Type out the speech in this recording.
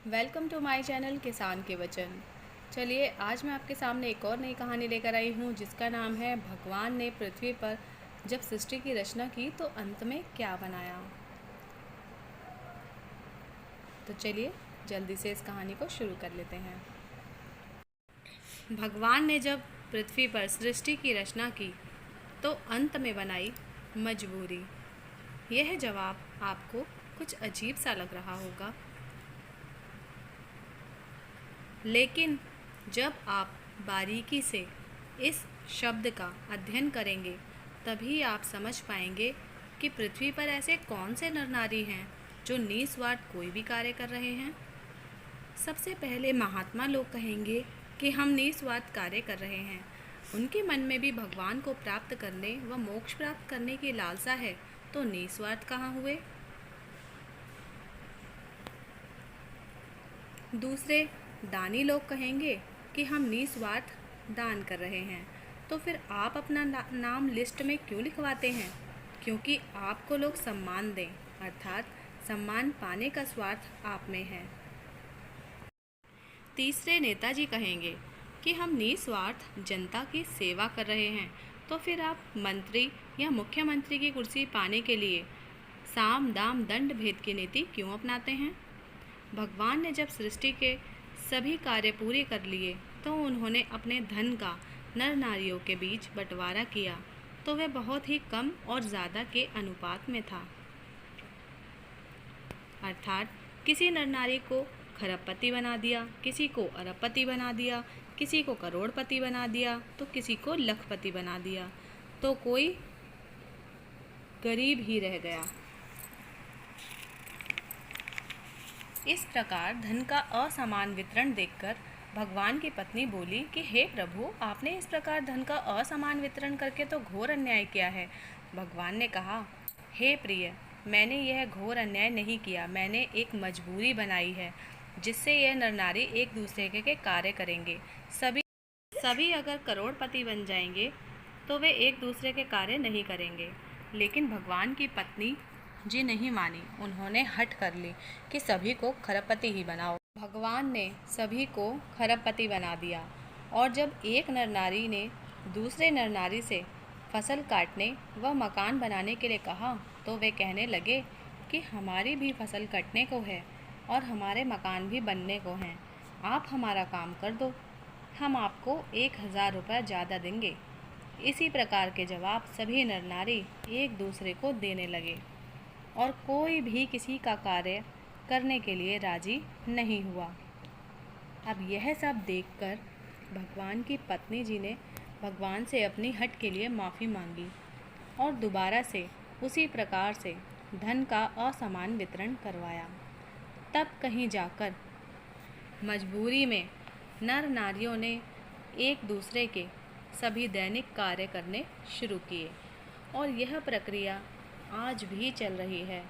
Welcome to my channel किसान के वचन। चलिए आज मैं आपके सामने एक और नई कहानी लेकर आई हूँ जिसका नाम है भगवान ने पृथ्वी पर जब सृष्टि की रचना की तो अंत में क्या बनाया। तो चलिए जल्दी से इस कहानी को शुरू कर लेते हैं। भगवान ने जब पृथ्वी पर सृष्टि की रचना की तो अंत में बनाई मजबूरी। यह जवाब आपको कुछ अजीब सा लग रहा होगा, लेकिन जब आप बारीकी से इस शब्द का अध्ययन करेंगे तभी आप समझ पाएंगे कि पृथ्वी पर ऐसे कौन से नर नारी हैं जो निस्वार्थ कोई भी कार्य कर रहे हैं। सबसे पहले महात्मा लोग कहेंगे कि हम निस्वार्थ कार्य कर रहे हैं। उनके मन में भी भगवान को प्राप्त करने व मोक्ष प्राप्त करने की लालसा है, तो निस्वार्थ कहाँ हुए। दूसरे दानी लोग कहेंगे कि हम निस्वार्थ दान कर रहे हैं, तो फिर आप अपना नाम लिस्ट में क्यों लिखवाते हैं? क्योंकि आपको लोग सम्मान दें, अर्थात सम्मान पाने का स्वार्थ आप में है। तीसरे नेताजी कहेंगे कि हम निस्वार्थ जनता की सेवा कर रहे हैं, तो फिर आप मंत्री या मुख्यमंत्री की कुर्सी पाने के लिए साम दाम दंड भेद की नीति क्यों अपनाते हैं? भगवान ने जब सृष्टि के सभी कार्य पूरे कर लिए तो उन्होंने अपने धन का नर नारियों के बीच बंटवारा किया, तो वह बहुत ही कम और ज़्यादा के अनुपात में था। अर्थात किसी नर नारी को खरबपति बना दिया, किसी को अरबपति बना दिया, किसी को करोड़पति बना दिया, तो किसी को लखपति बना दिया, तो कोई गरीब ही रह गया। इस प्रकार धन का असमान वितरण देखकर भगवान की पत्नी बोली कि हे प्रभु, आपने इस प्रकार धन का असमान वितरण करके तो घोर अन्याय किया है। भगवान ने कहा, हे प्रिय, मैंने यह घोर अन्याय नहीं किया, मैंने एक मजबूरी बनाई है जिससे यह नर नारी एक दूसरे के कार्य करेंगे। सभी अगर करोड़पति बन जाएंगे तो वे एक दूसरे के कार्य नहीं करेंगे। लेकिन भगवान की पत्नी जी नहीं मानी, उन्होंने हट कर ली कि सभी को खरबपति ही बनाओ। भगवान ने सभी को खरबपति बना दिया, और जब एक नर नारी ने दूसरे नर नारी से फसल काटने व मकान बनाने के लिए कहा तो वे कहने लगे कि हमारी भी फसल कटने को है और हमारे मकान भी बनने को हैं, आप हमारा काम कर दो, हम आपको 1000 रुपये ज़्यादा देंगे। इसी प्रकार के जवाब सभी नर नारी एक दूसरे को देने लगे और कोई भी किसी का कार्य करने के लिए राजी नहीं हुआ। अब यह सब देखकर भगवान की पत्नी जी ने भगवान से अपनी हट के लिए माफ़ी मांगी और दोबारा से उसी प्रकार से धन का असमान वितरण करवाया। तब कहीं जाकर मजबूरी में नर नारियों ने एक दूसरे के सभी दैनिक कार्य करने शुरू किए, और यह प्रक्रिया आज भी चल रही है।